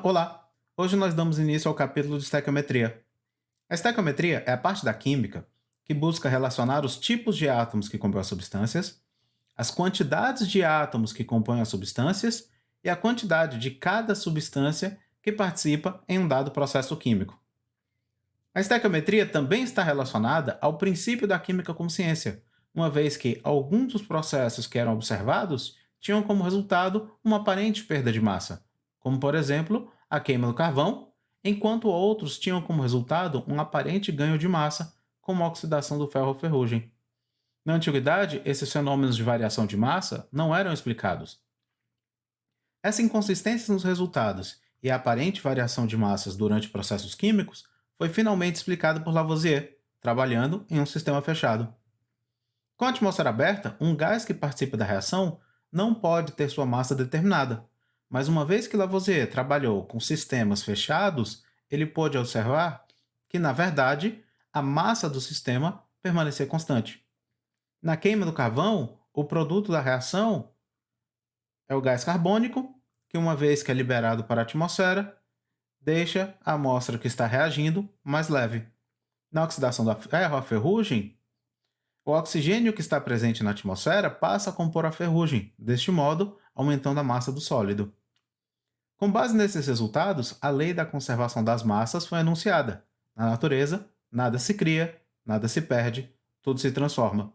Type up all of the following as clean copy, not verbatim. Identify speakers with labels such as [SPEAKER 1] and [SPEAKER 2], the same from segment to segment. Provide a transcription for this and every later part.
[SPEAKER 1] Olá! Hoje nós damos início ao capítulo de estequiometria. A estequiometria é a parte da química que busca relacionar os tipos de átomos que compõem as substâncias, as quantidades de átomos que compõem as substâncias e a quantidade de cada substância que participa em um dado processo químico. A estequiometria também está relacionada ao princípio da química como ciência, uma vez que alguns dos processos que eram observados tinham como resultado uma aparente perda de massa, como por exemplo a queima do carvão, enquanto outros tinham como resultado um aparente ganho de massa, como a oxidação do ferro ou ferrugem. Na antiguidade, esses fenômenos de variação de massa não eram explicados. Essa inconsistência nos resultados e a aparente variação de massas durante processos químicos foi finalmente explicada por Lavoisier, trabalhando em um sistema fechado. Com a atmosfera aberta, um gás que participa da reação não pode ter sua massa determinada, mas uma vez que Lavoisier trabalhou com sistemas fechados, ele pôde observar que, na verdade, a massa do sistema permanecia constante. Na queima do carvão, o produto da reação é o gás carbônico, que, uma vez que é liberado para a atmosfera, deixa a amostra que está reagindo mais leve. Na oxidação da ferro, a ferrugem, o oxigênio que está presente na atmosfera passa a compor a ferrugem, deste modo, aumentando a massa do sólido. Com base nesses resultados, a lei da conservação das massas foi enunciada. Na natureza, nada se cria, nada se perde, tudo se transforma.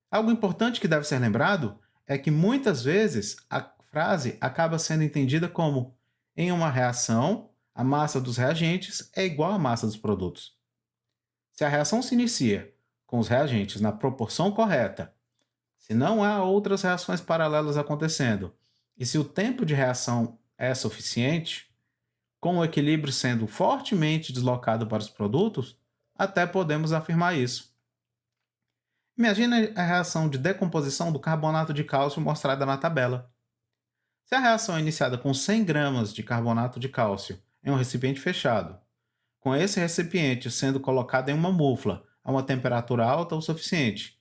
[SPEAKER 1] Algo importante que deve ser lembrado é que muitas vezes a frase acaba sendo entendida como: em uma reação, a massa dos reagentes é igual à massa dos produtos. Se a reação se inicia com os reagentes na proporção correta, se não há outras reações paralelas acontecendo, e se o tempo de reação é suficiente, com o equilíbrio sendo fortemente deslocado para os produtos, até podemos afirmar isso. Imagine a reação de decomposição do carbonato de cálcio mostrada na tabela. Se a reação é iniciada com 100 gramas de carbonato de cálcio em um recipiente fechado, com esse recipiente sendo colocado em uma mufla a uma temperatura alta o suficiente,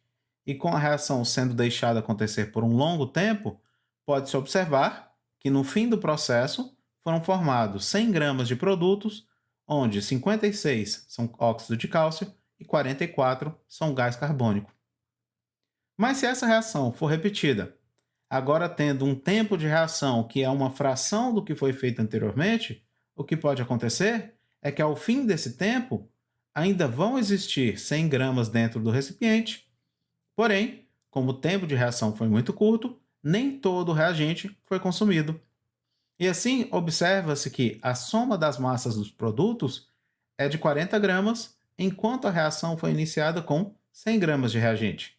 [SPEAKER 1] e com a reação sendo deixada acontecer por um longo tempo, pode-se observar que no fim do processo foram formados 100 gramas de produtos, onde 56 são óxido de cálcio e 44 são gás carbônico. Mas se essa reação for repetida, agora tendo um tempo de reação que é uma fração do que foi feito anteriormente, o que pode acontecer é que ao fim desse tempo ainda vão existir 100 gramas dentro do recipiente, porém, como o tempo de reação foi muito curto, nem todo o reagente foi consumido. E assim, observa-se que a soma das massas dos produtos é de 40 gramas, enquanto a reação foi iniciada com 100 gramas de reagente.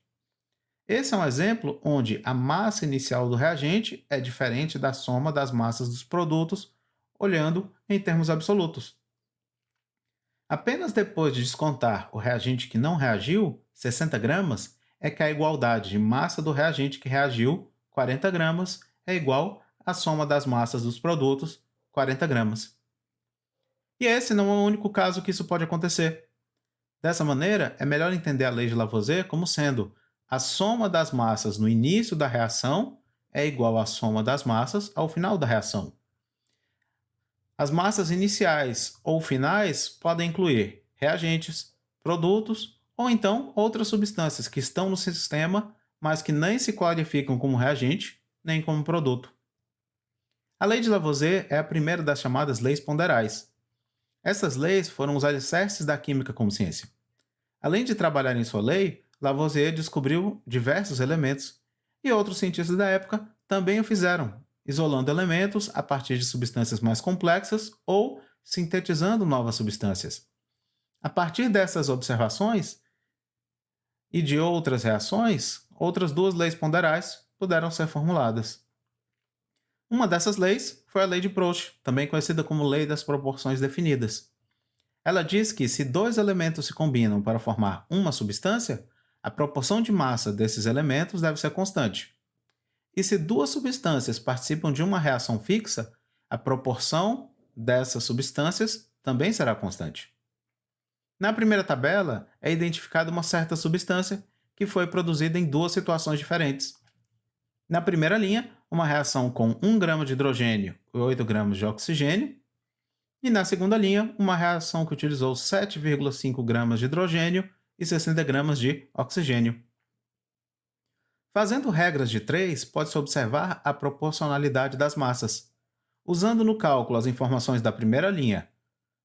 [SPEAKER 1] Esse é um exemplo onde a massa inicial do reagente é diferente da soma das massas dos produtos, olhando em termos absolutos. Apenas depois de descontar o reagente que não reagiu, 60 gramas, é que a igualdade de massa do reagente que reagiu, 40 gramas, é igual à soma das massas dos produtos, 40 gramas. E esse não é o único caso que isso pode acontecer. Dessa maneira, é melhor entender a lei de Lavoisier como sendo: a soma das massas no início da reação é igual à soma das massas ao final da reação. As massas iniciais ou finais podem incluir reagentes, produtos ou então outras substâncias que estão no sistema, mas que nem se qualificam como reagente nem como produto. A lei de Lavoisier é a primeira das chamadas leis ponderais. Essas leis foram os alicerces da química como ciência. Além de trabalhar em sua lei, Lavoisier descobriu diversos elementos, e outros cientistas da época também o fizeram, isolando elementos a partir de substâncias mais complexas ou sintetizando novas substâncias. A partir dessas observações e de outras reações, outras duas leis ponderais puderam ser formuladas. Uma dessas leis foi a lei de Proust, também conhecida como lei das proporções definidas. Ela diz que, se dois elementos se combinam para formar uma substância, a proporção de massa desses elementos deve ser constante. E se duas substâncias participam de uma reação fixa, a proporção dessas substâncias também será constante. Na primeira tabela, é identificada uma certa substância que foi produzida em duas situações diferentes. Na primeira linha, uma reação com 1 grama de hidrogênio e 8 gramas de oxigênio, e na segunda linha, uma reação que utilizou 7,5 gramas de hidrogênio e 60 gramas de oxigênio. Fazendo regras de 3, pode-se observar a proporcionalidade das massas. Usando no cálculo as informações da primeira linha,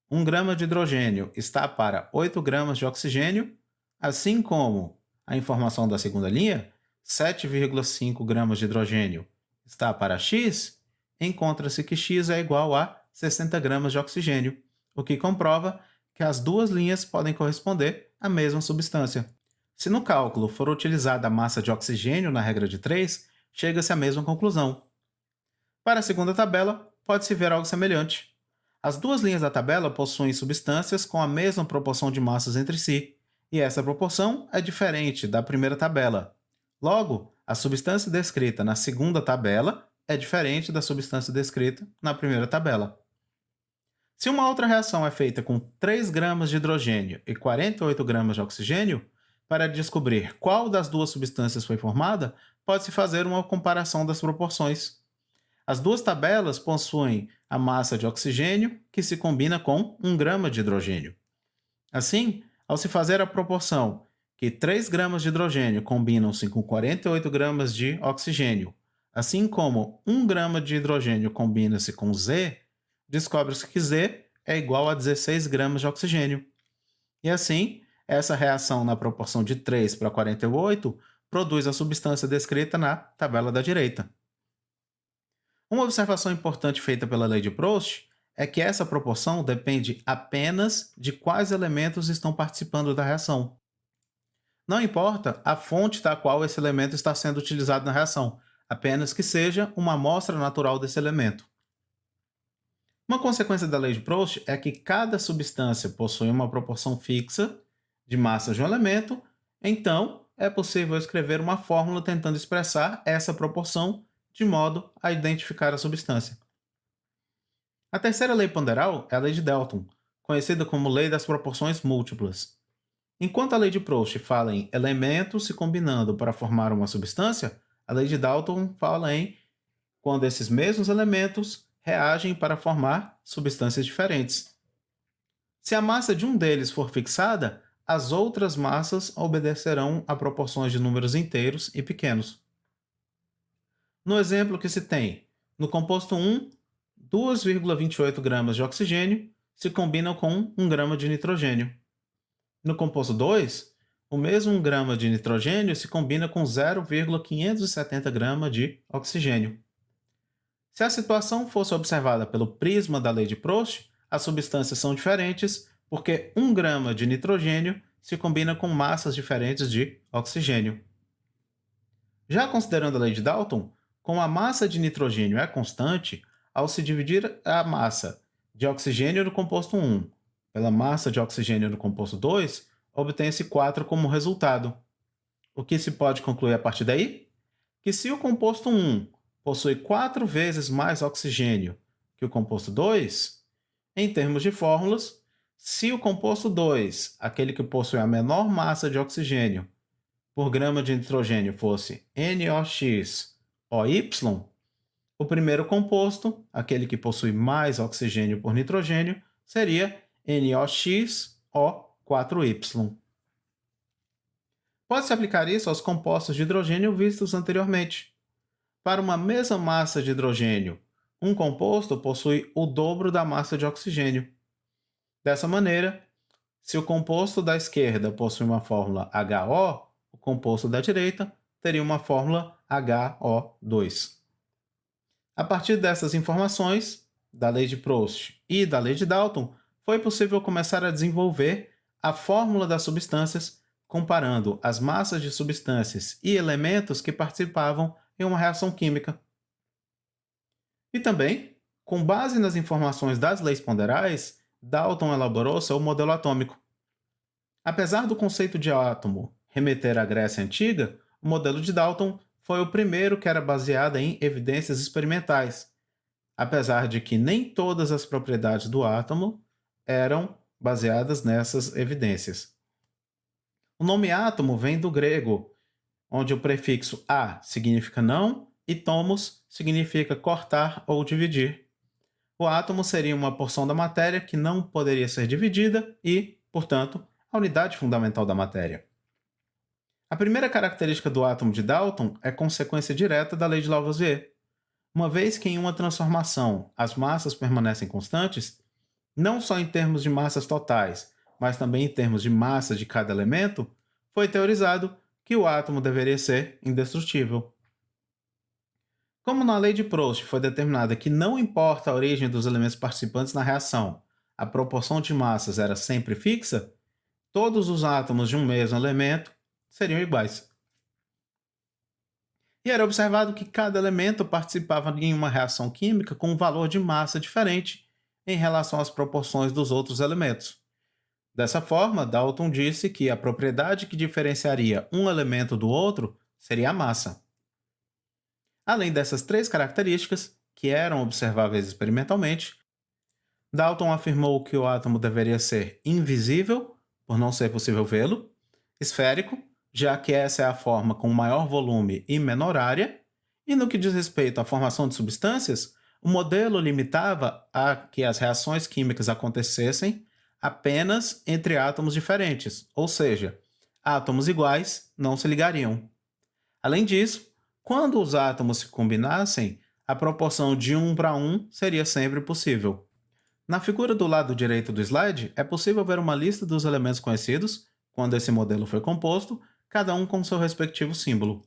[SPEAKER 1] 1 grama de hidrogênio está para 8 gramas de oxigênio, assim como a informação da segunda linha, 7,5 gramas de hidrogênio está para X, encontra-se que X é igual a 60 gramas de oxigênio, o que comprova que as duas linhas podem corresponder à mesma substância. Se no cálculo for utilizada a massa de oxigênio na regra de 3, chega-se à mesma conclusão. Para a segunda tabela, pode-se ver algo semelhante. As duas linhas da tabela possuem substâncias com a mesma proporção de massas entre si, e essa proporção é diferente da primeira tabela. Logo, a substância descrita na segunda tabela é diferente da substância descrita na primeira tabela. Se uma outra reação é feita com 3 gramas de hidrogênio e 48 gramas de oxigênio, para descobrir qual das duas substâncias foi formada, pode-se fazer uma comparação das proporções. As duas tabelas possuem a massa de oxigênio, que se combina com 1 grama de hidrogênio. Assim, ao se fazer a proporção que 3 gramas de hidrogênio combinam-se com 48 gramas de oxigênio, assim como 1 grama de hidrogênio combina-se com Z, descobre-se que Z é igual a 16 gramas de oxigênio. E assim, essa reação na proporção de 3 para 48 produz a substância descrita na tabela da direita. Uma observação importante feita pela lei de Proust é que essa proporção depende apenas de quais elementos estão participando da reação. Não importa a fonte da qual esse elemento está sendo utilizado na reação, apenas que seja uma amostra natural desse elemento. Uma consequência da lei de Proust é que cada substância possui uma proporção fixa de massas de um elemento, então é possível escrever uma fórmula tentando expressar essa proporção de modo a identificar a substância. A terceira lei ponderal é a lei de Dalton, conhecida como lei das proporções múltiplas. Enquanto a lei de Proust fala em elementos se combinando para formar uma substância, a lei de Dalton fala em quando esses mesmos elementos reagem para formar substâncias diferentes. Se a massa de um deles for fixada, as outras massas obedecerão a proporções de números inteiros e pequenos. No exemplo que se tem, no composto 1, 2,28 gramas de oxigênio se combinam com 1 grama de nitrogênio. No composto 2, o mesmo 1 grama de nitrogênio se combina com 0,570 gramas de oxigênio. Se a situação fosse observada pelo prisma da lei de Proust, as substâncias são diferentes porque 1 grama de nitrogênio se combina com massas diferentes de oxigênio. Já considerando a lei de Dalton, como a massa de nitrogênio é constante, ao se dividir a massa de oxigênio no composto 1 pela massa de oxigênio no composto 2, obtém-se 4 como resultado. O que se pode concluir a partir daí? Que se o composto 1 possui 4 vezes mais oxigênio que o composto 2, em termos de fórmulas, se o composto 2, aquele que possui a menor massa de oxigênio por grama de nitrogênio, fosse NOx OY, o primeiro composto, aquele que possui mais oxigênio por nitrogênio, seria NOx O4Y. Pode-se aplicar isso aos compostos de hidrogênio vistos anteriormente. Para uma mesma massa de hidrogênio, um composto possui o dobro da massa de oxigênio. Dessa maneira, se o composto da esquerda possui uma fórmula HO, o composto da direita teria uma fórmula HO2. A partir dessas informações, da lei de Proust e da lei de Dalton, foi possível começar a desenvolver a fórmula das substâncias comparando as massas de substâncias e elementos que participavam em uma reação química. E também, com base nas informações das leis ponderais, Dalton elaborou seu modelo atômico. Apesar do conceito de átomo remeter à Grécia Antiga, o modelo de Dalton foi o primeiro que era baseado em evidências experimentais, apesar de que nem todas as propriedades do átomo eram baseadas nessas evidências. O nome átomo vem do grego, onde o prefixo "a" significa não e tomos significa cortar ou dividir. O átomo seria uma porção da matéria que não poderia ser dividida e, portanto, a unidade fundamental da matéria. A primeira característica do átomo de Dalton é consequência direta da lei de Lavoisier. Uma vez que em uma transformação as massas permanecem constantes, não só em termos de massas totais, mas também em termos de massa de cada elemento, foi teorizado que o átomo deveria ser indestrutível. Como na lei de Proust foi determinada que não importa a origem dos elementos participantes na reação, a proporção de massas era sempre fixa, todos os átomos de um mesmo elemento seriam iguais. E era observado que cada elemento participava em uma reação química com um valor de massa diferente em relação às proporções dos outros elementos. Dessa forma, Dalton disse que a propriedade que diferenciaria um elemento do outro seria a massa. Além dessas três características, que eram observáveis experimentalmente, Dalton afirmou que o átomo deveria ser invisível, por não ser possível vê-lo, esférico, já que essa é a forma com maior volume e menor área, e no que diz respeito à formação de substâncias, o modelo limitava a que as reações químicas acontecessem apenas entre átomos diferentes, ou seja, átomos iguais não se ligariam. Além disso, quando os átomos se combinassem, a proporção de 1 para 1 seria sempre possível. Na figura do lado direito do slide, é possível ver uma lista dos elementos conhecidos, quando esse modelo foi composto, cada um com seu respectivo símbolo.